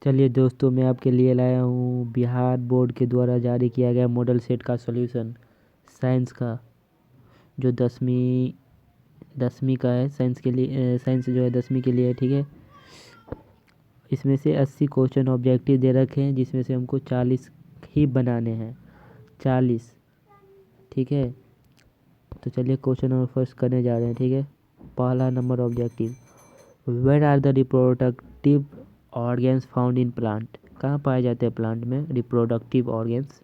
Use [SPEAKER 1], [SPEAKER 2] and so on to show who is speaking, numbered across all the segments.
[SPEAKER 1] चलिए दोस्तों, मैं आपके लिए लाया हूँ बिहार बोर्ड के द्वारा जारी किया गया मॉडल सेट का सॉल्यूशन साइंस का, जो दसवीं का है। साइंस के लिए साइंस जो है 10वीं के लिए है, ठीक है। इसमें से 80 क्वेश्चन ऑब्जेक्टिव दे रखे हैं, जिसमें से हमको 40 ही बनाने हैं, 40, ठीक है। तो चलिए क्वेश्चन नंबर फर्स्ट करने जा रहे हैं, ठीक है। पहला number objective, where are the reproductive organs found in plant. कहाँ पाए जाते हैं प्लांट में रिप्रोडक्टिव ऑर्गेन्स?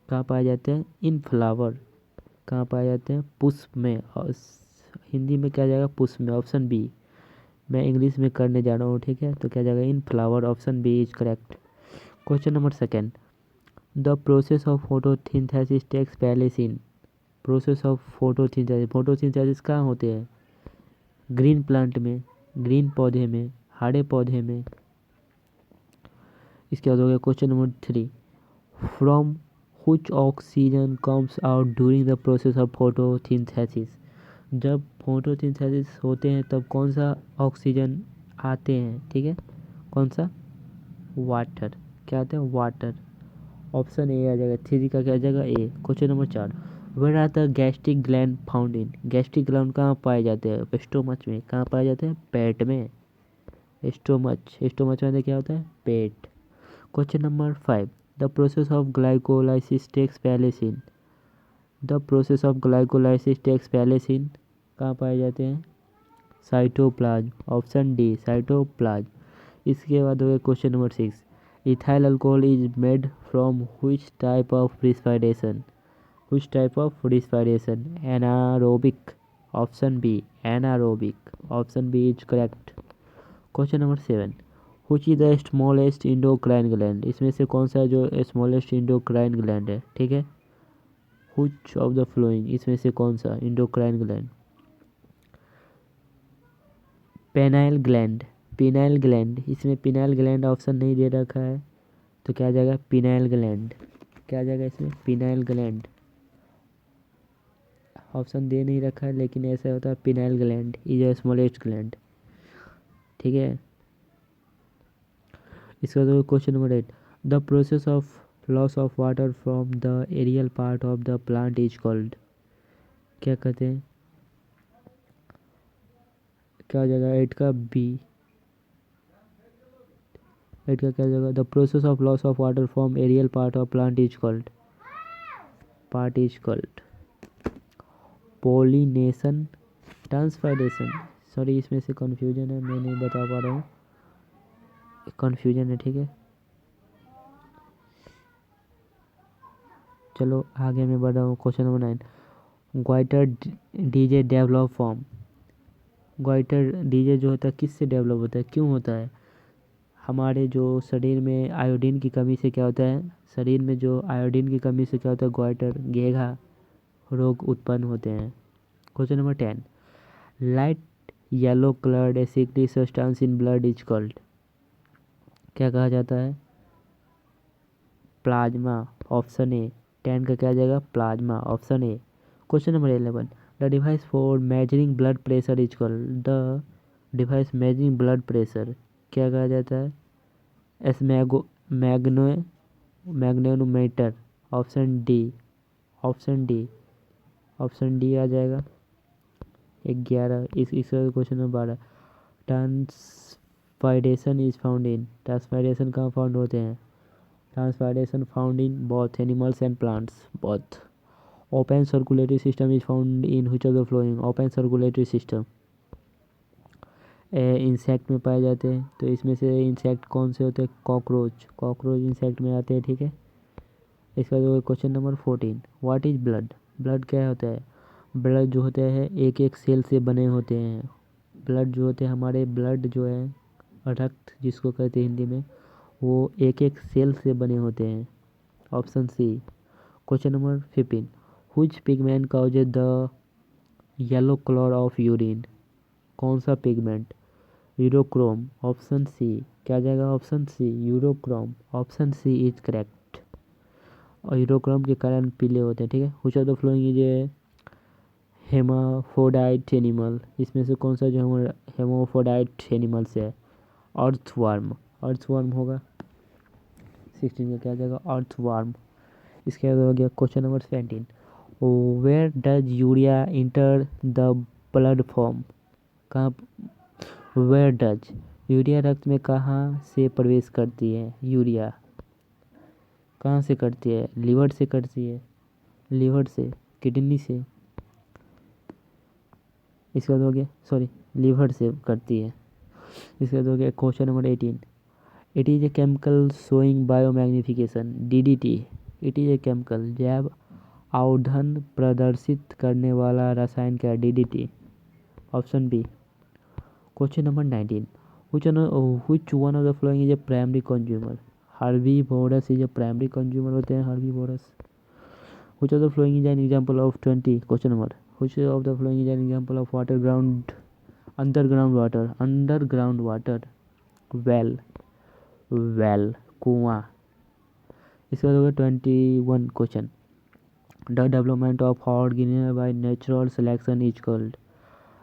[SPEAKER 1] कहाँ पाए जाते हैं? इन फ्लावर। कहाँ पाए जाते हैं? पुष्प में। और हिंदी में क्या जाएगा? पुष्प में, ऑप्शन बी। मैं इंग्लिश में करने जा रहा हूँ, ठीक है। तो क्या जाएगा? In flower, option B is correct. Question number second, the process of photosynthesis takes place in. Process of photosynthesis, photosynthesis कहाँ होते हैं? ग्रीन प्लांट में, ग्रीन पौधे में, हरे पौधे में। इसके बाद हो गया question number 3, from which oxygen comes out during the process of photosynthesis. जब फोटोसिंथेसिस होते हैं तब कौन सा ऑक्सीजन आते हैं, ठीक है। कौन सा? वाटर। क्या आते हैं? वाटर। ऑप्शन ए आ जाएगा, 3 का क्या आ जाएगा? A. Question number 4, where are the gastric gland found in. Gastric gland कहाँ पाए जाते हैं? स्टोमच में। कहाँ पाए जाते हैं? पेट में। स्टोमच, स्टोमच में क्या होता है? पेट। Question number 5, the process of glycolysis takes place in. The process of glycolysis takes place in, कहाँ पाए जाते हैं? Cytoplasm, option D cytoplasm. इसके बाद हो गया question number 6, ethyl alcohol is made from which type of respiration. Which type of respiration? Anaerobic, option B anaerobic, option B is correct. Question number 7, which is the smallest endocrine gland. इसमें से कौन सा जो smallest endocrine gland है, ठीक है। Which of the flowing, इसमें से कौन सा endocrine gland? Penile gland, phenyl gland. इसमें पिनाइल ग्लैंड ऑप्शन नहीं दे रखा है, तो क्या आ जाएगा? Phenyl gland. क्या आ जाएगा इसमें? Phenyl gland. ऑप्शन दे नहीं रखा है, लेकिन ऐसा होता है, pineal gland is a smallest gland, ठीक है। इसका तो question number 8, the process of loss of water from the aerial part of the plant is called. क्या कहते हैं? क्या हो जाएगा 8 का? बी। 8 का क्या हो जाएगा? The process of loss of water from aerial part of plant is called, part is called pollination, transpiration. Sorry, इसमें से कन्फ्यूजन है, मैं नहीं बता पा रहा हूँ, कन्फ्यूजन है, ठीक है। चलो आगे मैं बढ़ रहा हूँ। Question number 9, goitre DJ develop form. Goitre DJ जो होता है किससे डेवलप होता है, क्यों होता है? हमारे जो शरीर में आयोडीन की कमी से क्या होता है? शरीर में जो आयोडीन की कमी से क्या होता है? ग्वाइटर, घेघा रोग उत्पन्न होते हैं। Question number 10, light yellow coloured acidic substance in blood is called. क्या कहा जाता है? प्लाज्मा, ऑप्शन ए। 10 का क्या आ जाएगा? Plasma, option A. Question number 11, the device for measuring blood pressure is called. The device measuring blood pressure क्या कहा जाता है? एस्मैगो मैग्नो मैग्नेनोमीटर, option D, option D, option D आ जाएगा। 11, इस question number 12, transpiration is found in. Transpiration कहाँ फाउंड होते हैं? Transpiration found in both animals and plants, both. Open circulatory system is found in which of the flowing. Open circulatory system insect में पाए जाते हैं, तो इसमें से इंसेक्ट कौन से होते हैं? कॉकरोच, कॉकरोच इंसेक्ट में आते हैं, ठीक है। इसका जो question number 14, what is blood. Blood क्या होता है? ब्लड जो होता है एक एक सेल से बने होते हैं। ब्लड जो होते हैं हमारे, ब्लड जो है रक्त जिसको कहते हैं हिंदी में, वो एक एक सेल से बने होते हैं, option C. Question number 15, which pigment causes the yellow colour of urine. कौन सा पिगमेंट? Urochrome, option C. क्या जाएगा? Option C urochrome, option C is correct. और यूरोक्रोम के कारण पीले होते हैं, ठीक है। Which of the flowing is hermaphrodite animal. इसमें से कौन सा जो हेमाफोडाइट एनिमल्स है? अर्थवर्म, अर्थवर्म होगा। 16 का क्या आ जाएगा, अर्थवर्म। इसके बाद हो गया question number 17, where does urea enter the blood form. कहाँ, वेयर डज, यूरिया रक्त में कहाँ से प्रवेश करती है। यूरिया कहाँ से करती है, लीवर से करती है, लीवर से, किडनी से। इसके बाद हो गया, सॉरी, लीवर से करती है। इसके बाद हो गया question number 18, it is a chemical showing biomagnification, DDT। It is a chemical, जैव अवधन प्रदर्शित करने वाला रसायन क्या है, DDT। Option B. Question number 19, which one of the following is a primary consumer। Herbivorous is a primary consumer होते हैं, herbivorous. which of the following is an example of 20 question number, which of the following is an example of water ground, underground water, well, कुआं। इसके बाद हो गया 21 question, the development of organism by natural selection is called,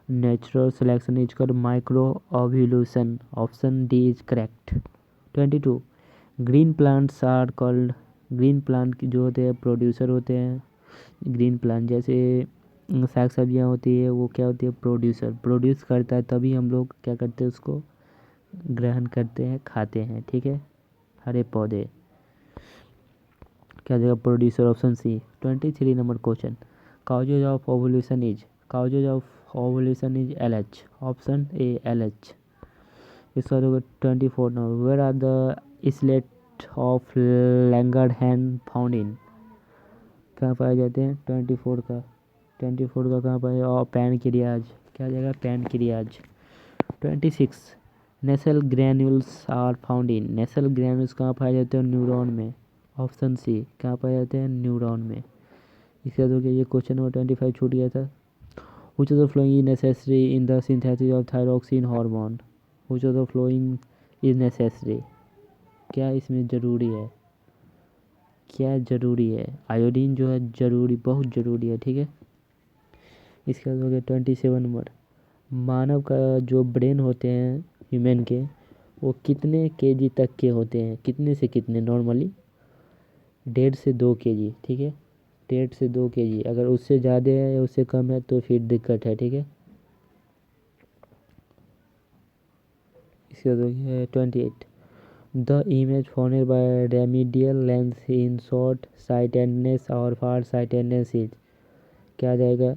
[SPEAKER 1] natural selection is called micro evolution. Option D is correct. 22, green plants are called, green plant जो होते हैं producer होते हैं। ग्रीन प्लांट जैसे साग सब्जियाँ होती है, वो क्या होती है, प्रोड्यूसर, प्रोड्यूस करता है, तभी हम लोग क्या करते हैं, उसको ग्रहण करते हैं, खाते हैं, ठीक है। हरे पौधे, क्या जगह producer, option C. 23 number question, causes of ovulation is, causes of ovulation is LH। Option A LH। इसका होगा 24 number, where are the islet of Langerhans found in, कहाँ पाए जाते हैं। 24 का कहाँ पाए, और पैनक्रियाज, क्या जाएगा, pancreas. 26, nasal granules are found in, nasal granules कहाँ पाए जाते हैं, न्यूरॉन में। ऑप्शन सी, कहाँ पाए जाते हैं, न्यूरॉन में। इसके बाद हो गया ये क्वेश्चन नंबर 25 छूट गया था, which of the following is necessary in the synthesis of thyroxine hormone, which of the following is necessary, क्या इसमें ज़रूरी है, क्या ज़रूरी है, आयोडीन जो है ज़रूरी, बहुत ज़रूरी है, ठीक है। इसके बाद हो गया 27 नंबर, मानव का जो ब्रेन होते हैं ह्यूमन के, वो कितने केजी तक के होते हैं, कितने से कितने, नॉर्मली 1.5 से 2 केजी, ठीक है, 1.5 से 2 केजी। अगर उससे ज़्यादा है या उससे कम है तो फिर दिक्कत है, ठीक है। इसके बाद हो गया 28, the image formed by remedial lens in short sightedness और फार साइटेडनेस इज, क्या आ जाएगा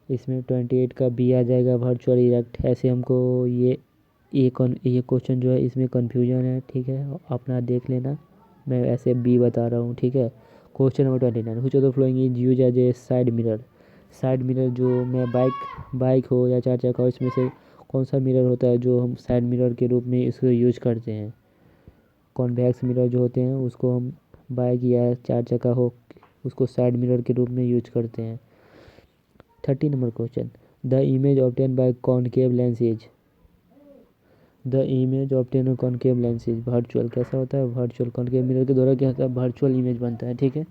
[SPEAKER 1] इसमें। 28 का बी आ जाएगा, वर्चुअल इरेक्ट। ऐसे हमको ये क्वेश्चन जो है इसमें कन्फ्यूजन है, ठीक है, अपना देख लेना, मैं ऐसे बी बता रहा हूँ, ठीक है। Question number 29, which of the flowing is use as a side mirror, side mirror जो मैं बाइक हो या 4 चक्का हो, इसमें से कौन सा मिरर होता है जो हम साइड मिरर के रूप में इसको यूज करते हैं। कॉन्वेक्स मिरर जो होते हैं उसको हम बाइक या 4 चक्का हो उसको साइड मिरर के रूप में यूज करते हैं। 30 number question, the image obtain bye concave lens is, the image obtain bye concave lens is virtual, कैसा होता है, वर्चुअल। कॉनकेव मिरर के द्वारा क्या होता है, वर्चुअल इमेज बनता है, ठीक है।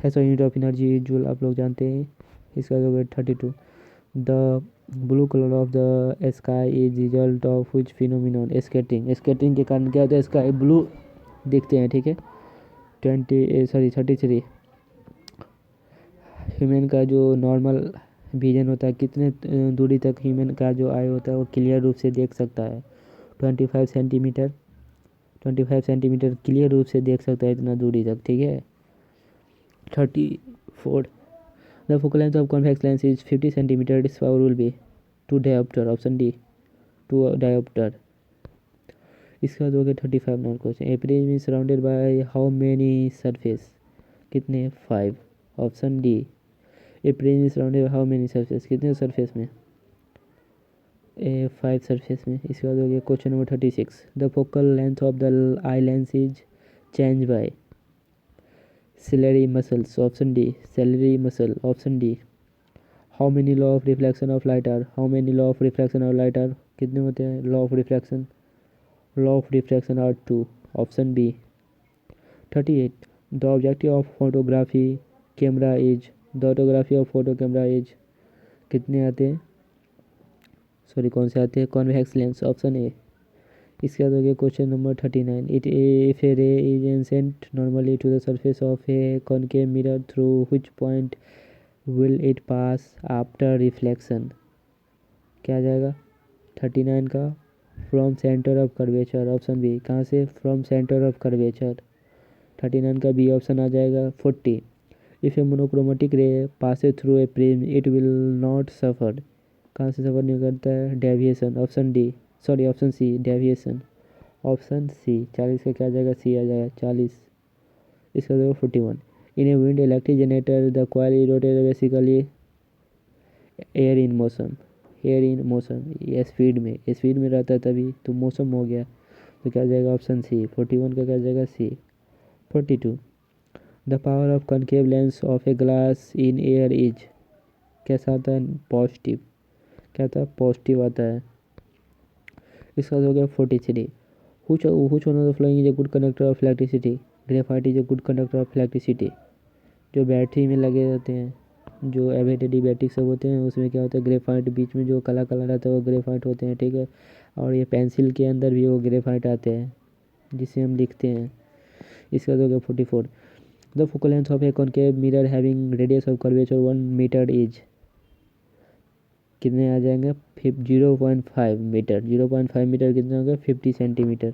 [SPEAKER 1] ऐसा यूनिट ऑफ एनर्जी जूल आप लोग जानते हैं। इसका जो है 32, the blue colour of the sky is result of which phenomenon, skating, skating के कारण क्या होता है, स्काई ब्लू दिखते हैं, ठीक है। 33, ह्यूमन का जो नॉर्मल विजन होता है, कितने दूरी तक ह्यूमन का जो आई होता है वो क्लियर रूप से देख सकता है। 25 सेंटीमीटर, 25 सेंटीमीटर क्लियर रूप से देख सकता है इतना दूरी तक, ठीक है। 34, the focal length of convex lens is 50 centimetre, this power will be 2 dioptre. Option D 2 dioptre. इसके बाद हो गया 35 number question, A prism is surrounded by how many surface, कितने, 5। Option D, A prism is surrounded by how many surface, कितने surface में, 5 surface में। इसके बाद हो गया question number 36, the focal length of the eye lens is change by ciliary muscles। Option D, ciliary muscle। Option D, how many law of reflection of light are, how many law of reflection of light are, कितने होते हैं law of reflection, law of reflection are 2। Option B. 38, the objective of photography camera is, the autography of photo camera is, कितने आते हैं, sorry कौन से आते हैं, कॉन्वेक्स लेंस। ऑप्शन ए इसके बाद हो गया question number 39। It if a ray is incident normally to the surface of a concave mirror through which point will it pass after reflection. क्या आ जाएगा 39 का? From centre of curvature, option B. कहाँ से? From centre of curvature. 39 का B option आ जाएगा। 40। If a monochromatic ray passes through a prism it will not suffer. कहाँ से सफर नहीं करता है? Deviation, option D, sorry option C, deviation, option C. 40 का क्या आ जाएगा? सी आ जाएगा 40। इसका देखो 41। In a wind electric generator the coil is rotated basically air in motion. Air in motion, ये स्पीड में रहता है तभी तो मौसम हो गया। तो क्या आ जाएगा? ऑप्शन सी। 41 का क्या आ जाएगा? सी। 42। The power of concave lens of a glass in air is. कैसा आता है? पॉजिटिव। क्या आता है? पॉजिटिव आता है। इसका हो गया 43। which one of the following is a good conductor of electricity? Graphite is a good conductor of electricity. जो बैटरी में लगे रहते हैं, जो एडियाबैटिक सब होते हैं, उसमें क्या होता है? ग्रेफाइट बीच में जो काला काला रहता है वो ग्रेफाइट होते हैं, ठीक है। और ये पेंसिल के अंदर भी वो ग्रेफाइट आते हैं जिसे हम लिखते हैं। इसका हो गया 44। The focal length of a concave mirror having radius of curvature 1 metre is. कितने आ जाएंगे? 0.5 मीटर। 0.5 मीटर कितना हो गया? 50 सेंटीमीटर।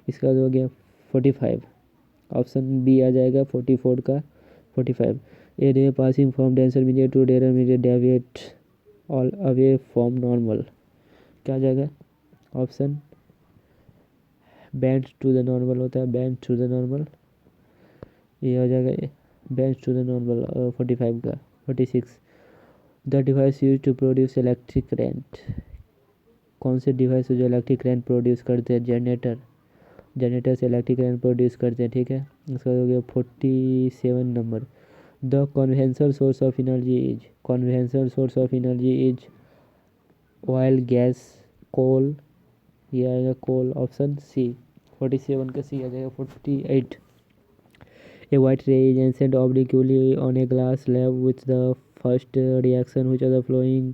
[SPEAKER 1] इसका हो गया 45। ऑप्शन बी आ जाएगा 44 का। 45। A ray passing from denser media to rarer media deviate all away from normal. क्या आ जाएगा? Option bend to the normal होता है, बेंड टू द नॉर्मल। ये हो जाएगा बेंड टू द नॉर्मल 45 का। 46। The device use to produce electric current. कौन से डिवाइस है जो इलेक्ट्रिक करंट प्रोड्यूस करते हैं? जनरेटर। जनरेटर से इलेक्ट्रिक करंट प्रोड्यूस करते हैं, ठीक है। इसका हो गया 47 number. The conventional source of energy is. Conventional source of energy is oil, gas, coal. ये आएगा कोल, ऑप्शन सी। 47 का सी आ जाएगा। 48। A white ray is incident obliquely on a glass slab with the first reaction which are the flowing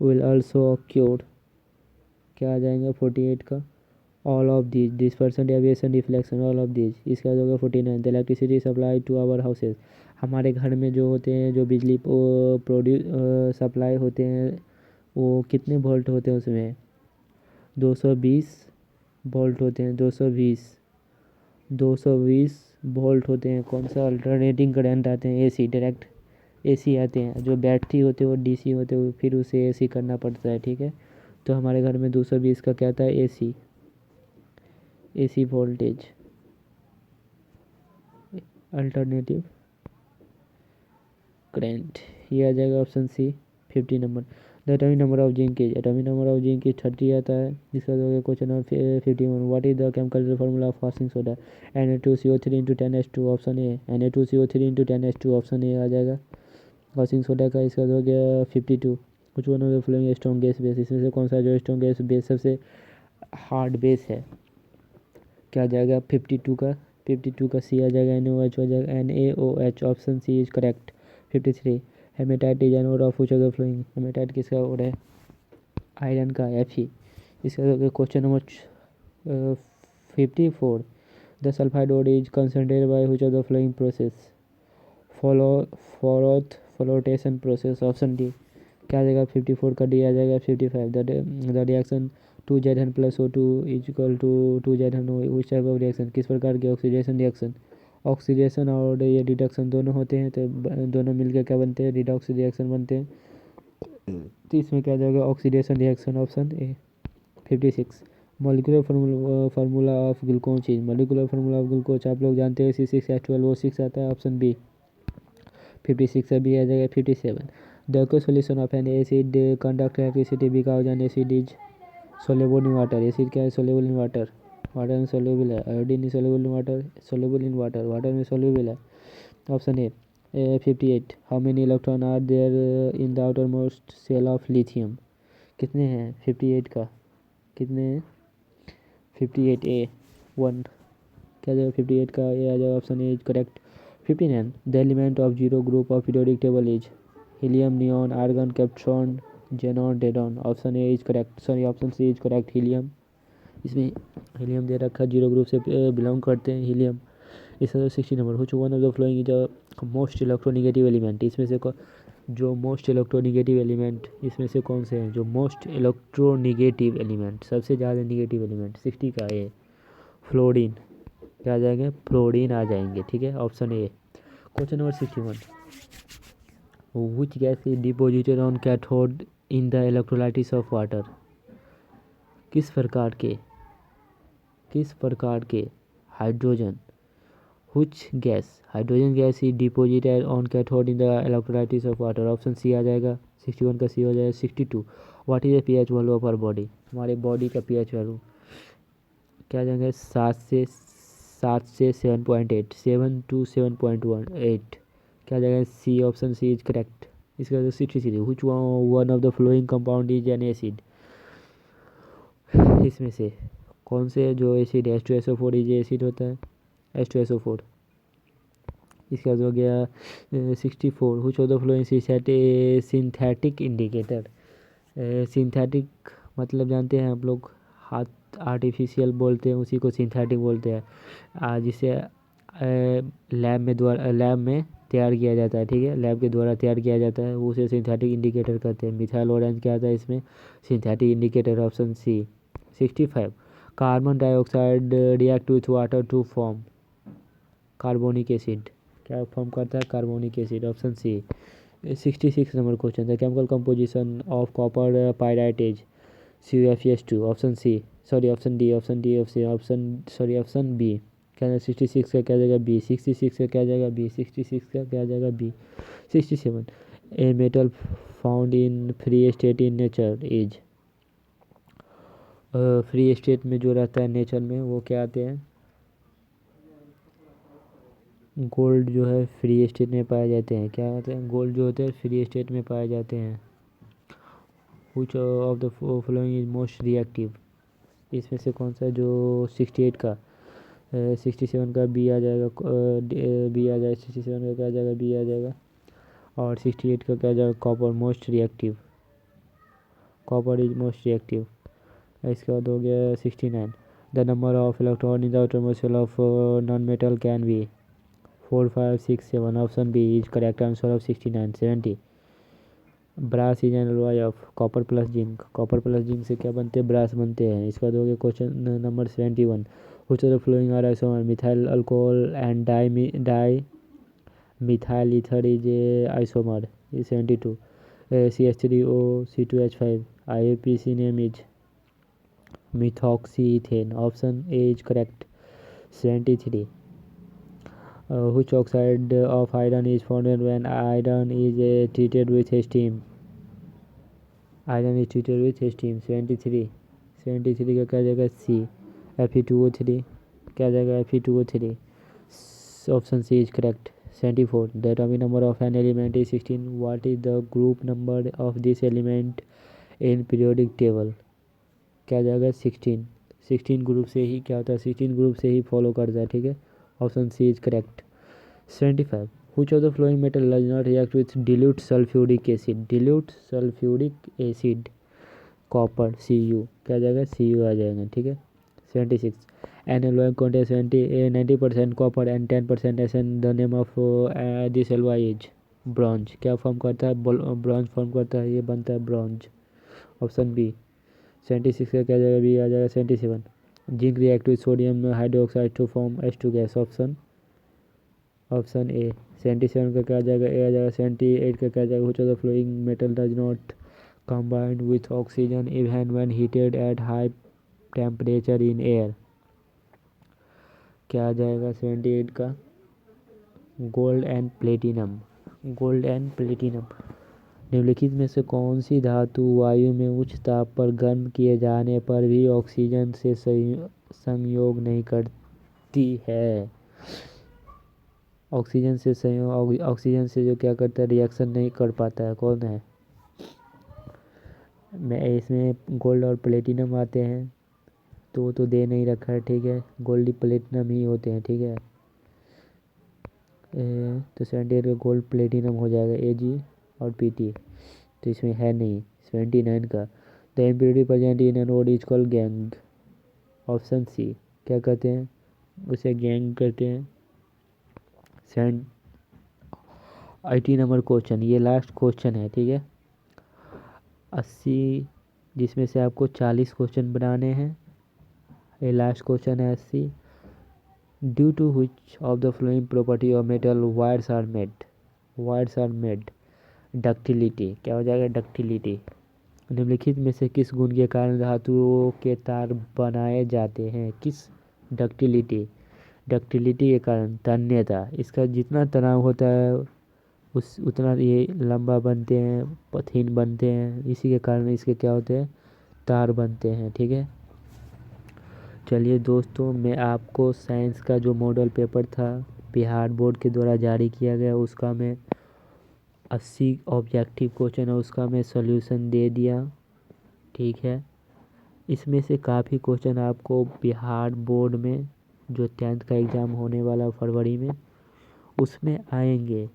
[SPEAKER 1] will also occur। क्या आ जाएगा 48 का? All of these, dispersion, deviation, reflection, all of these. इसका हो गया 49। The electricity supply to our houses. हमारे घर में जो होते हैं, जो बिजली प्रोड्यूस सप्लाई होते हैं, वो कितने वोल्ट होते हैं? उसमें 220 वोल्ट होते हैं। 220 वोल्ट होते हैं। कौन सा? अल्टरनेटिंग करंट आते हैं, एसी, डायरेक्ट एसी आते हैं। जो बैटरी होते हैं वो डीसी होते हैं, फिर उसे एसी करना पड़ता है, ठीक है। तो हमारे घर में 220 का क्या आता है? AC, AC voltage, alternative current. ये आ जाएगा option C. 50 number. The atomic number of zinc is. Atomic number of zinc is 30 आता है। जिसका हो गया question number 51। What is the chemical formula of caustic soda? Na2CO3 into 10H2, option A. Na2CO3 into 10H2, option A आ जाएगा caustic soda का। इसका हो गया 52। कुछ one of the following strongest base. इसमें से कौन सा जो स्ट्रॉन्गेस्ट बेस, सबसे हार्ड बेस है? क्या आ जाएगा 52 का? 52 का सी आ जाएगा। NaOH हो जाएगा, NaOH, option C is correct. 53। Hematite is an ore of which of the following. Hematite किसका ओर है? आयरन का, Fe। इसका question number 54। The sulphide ore is concentrated by which of the following process? Fourth flotation process, option D. क्या आ जाएगा 54 का? D आ जाएगा। 55। The reaction 2Z plus O2 is equal to 2ZNO which type of reaction? किस प्रकार की oxidation reaction? Oxidation और ये रिडक्शन दोनों होते हैं, तो दोनों मिलकर क्या बनते हैं? रिडॉक्स रिएक्शन बनते हैं। तो इसमें क्या आ जाएगा? Oxidation reaction, option A. 56। Molecular formula of glucose is. Molecular formula of glucose आप लोग जानते हैं, C6H12O6 आता है, ऑप्शन बी। 56 अभी आ जाएगा। 57। The aqueous solution of an acid conduct electricity because an acid is soluble in water. Acid क्या है? Soluble in water. वाटर में सोलेबल है। Iodine is soluble in water, soluble in water, water में soluble है, option A. 58। How many electron are there in the outer most shell of lithium? कितने हैं 58 का? कितने हैं 58? ए 1। क्या जाएगा 58 का? ए आ जाएगा, option A is correct. 59। The element of zero group of periodic table is. Helium, neon, argon, krypton, xenon, radon, option A is correct, sorry option C is correct, helium. इसमें हीलियम दे रखा है, 0 group से belong करते हैं helium. इसका 60 number, which one of the following is the most electronegative element, इसमें से जो मोस्ट इलेक्ट्रोनिगेटिव एलिमेंट इसमें से कौन से हैं, जो मोस्ट इलेक्ट्रोनिगेटिव एलिमेंट, सबसे ज़्यादा निगेटिव एलिमेंट 60 का ए फ्लोरीन, क्या आ जाएंगे, फ्लोरीन आ जाएंगे, ठीक है, option A. Question number 61, which gas is deposited on cathode in the electrolysis of water, किस प्रकार के hydrogen, which gas, hydrogen gas is deposited on cathode in the electrolysis of water, option C आ जाएगा, 61 का C हो जाएगा। 62, what is the pH value of our body, हमारे body का पीएच वैल्यू क्या आ जाएगा, 7 से 7.8, 7 to 7.18, क्या आ जाएगा, सी, ऑप्शन सी इज करेक्ट। इसके बाद 63, which one of the flowing compound is an acid, इसमें से कौन से जो एसिड है, H2SO4 इज एसिड होता है, H2SO4। इसके बाद हो गया 64, which of the flowing synthetic indicator, synthetic मतलब जानते हैं आप लोग, हाथ आर्टिफिशियल बोलते हैं उसी को सिंथेटिक बोलते हैं, जिसे लैब में तैयार किया जाता है, ठीक है, लैब के द्वारा तैयार किया जाता है, उसे सिंथेटिक इंडिकेटर कहते हैं। मिथाइल ऑरेंज क्या आता है इसमें, synthetic indicator, option C. 65, carbon dioxide react with water to form carbonic acid, क्या फॉर्म करता है, carbonic acid, option C. 66 number question, the chemical composition of copper pyrite is CuFeS2, option C, sorry option D, option B, क्या 66 का क्या जाएगा, B, 66 का क्या जाएगा, बी, 66 का क्या जाएगा, B. 67, a metal found in free state in nature is, free state में जो रहता है नेचर में वो क्या आते हैं, गोल्ड जो है फ्री स्टेट में पाए जाते हैं, क्या आते हैं, गोल्ड जो होते हैं फ्री स्टेट में पाए जाते हैं। Which of the following is most reactive, इसमें से कौन सा जो 68 का 67 का बी आ जाएगा, बी आ जाएगा, 67 का क्या आ जाएगा, बी आ जाएगा, और 68 का क्या आ जाएगा, copper most reactive, copper is most reactive. इसके बाद हो गया 69, the number of electron in the outermost shell of non metal can be 4, 5, 6, 7, option B is correct answer of 69। 70, brass is an alloy of copper plus zinc, copper plus zinc से क्या बनते हैं, brass बनते हैं। इसके बाद हो गया question number 71, which of the following are isomer, methyl alcohol and dimethyl ether is isomer, 72, CH3O C2H5, IUPAC name is methoxyethane, option A is correct. 73, which oxide of iron is formed when iron is treated with steam, iron is treated with steam. 73 का क्या जाएगा, C, Fe2O3, क्या जाएगा, Fe2O3, option C is correct. 74, the atomic number of an element is 16, what is the group number of this element in periodic table, क्या जाएगा, 16। 16 group से ही क्या होता है, 16 ग्रुप से ही फॉलो करता है, ठीक है, option C is correct. 75, which of the flowing metal does not react with dilute sulfuric acid, dilute sulfuric acid, copper, Cu, क्या जाएगा, Cu आ जाएगा, ठीक है। 76, an alloy contains 90% copper and 10% SN, the name of this alloy is bronze, क्या form करता है, bronze form करता है, ये बनता है ब्रॉन्ज, ऑप्शन बी। 76 का क्या जाएगा, बी आ जाएगा। 77, zinc react with sodium hydroxide to form H2 gas, option A. 77 का क्या आ जाएगा, ए आ जाएगा। 78 का क्या आ जाएगा, which of the flowing metal does not combined with oxygen even when heated at high temperature in air, क्या आ जाएगा 78 का, gold and platinum, gold and platinum. निम्नलिखित में से कौन सी धातु वायु में उच्च ताप पर गर्म किए जाने पर भी ऑक्सीजन से संयोग नहीं करती है, ऑक्सीजन से जो क्या करता है, रिएक्शन नहीं कर पाता है, कौन है, मैं इसमें गोल्ड और प्लेटिनम आते हैं, तो वो तो दे नहीं रखा है, ठीक है, गोल्ड प्लेटिनम ही होते हैं, ठीक है। तो 78 का गोल्ड प्लेटिनम हो जाएगा, Ag और Pt, तो इसमें है नहीं। 79 का, the impurity present in an ore is called gangue, option C क्या कहते हैं, उसे गैंग कहते हैं। सेंड 80 नंबर क्वेश्चन, ये लास्ट क्वेश्चन है, ठीक है। 80, जिसमें से आपको 40 क्वेश्चन बनाने हैं। ये लास्ट क्वेश्चन है 80। Due to which of the following property of metal wires are made, wires are made. Ductility क्या हो जाएगा, डक्टिलिटी। निम्नलिखित में से किस गुण के कारण धातुओं के तार बनाए जाते हैं, किस डक्टिलिटी, डक्टिलिटी के कारण। तन्यता, इसका जितना तनाव होता है उस उतना ये लंबा बनते हैं, पथिन बनते हैं, इसी के कारण इसके क्या होते हैं, तार बनते हैं, ठीक है। चलिए दोस्तों, मैं आपको साइंस का जो मॉडल पेपर था बिहार बोर्ड के द्वारा जारी किया गया, उसका मैं 80 ऑब्जेक्टिव क्वेश्चन है उसका मैं सॉल्यूशन दे दिया, ठीक है। इसमें से काफ़ी क्वेश्चन आपको बिहार बोर्ड में जो 10th का एग्ज़ाम होने वाला फरवरी में उसमें आएंगे।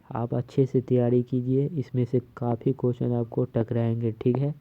[SPEAKER 1] आप अच्छे से तैयारी कीजिए, इसमें से काफ़ी क्वेश्चन आपको टकराएंगे, ठीक है।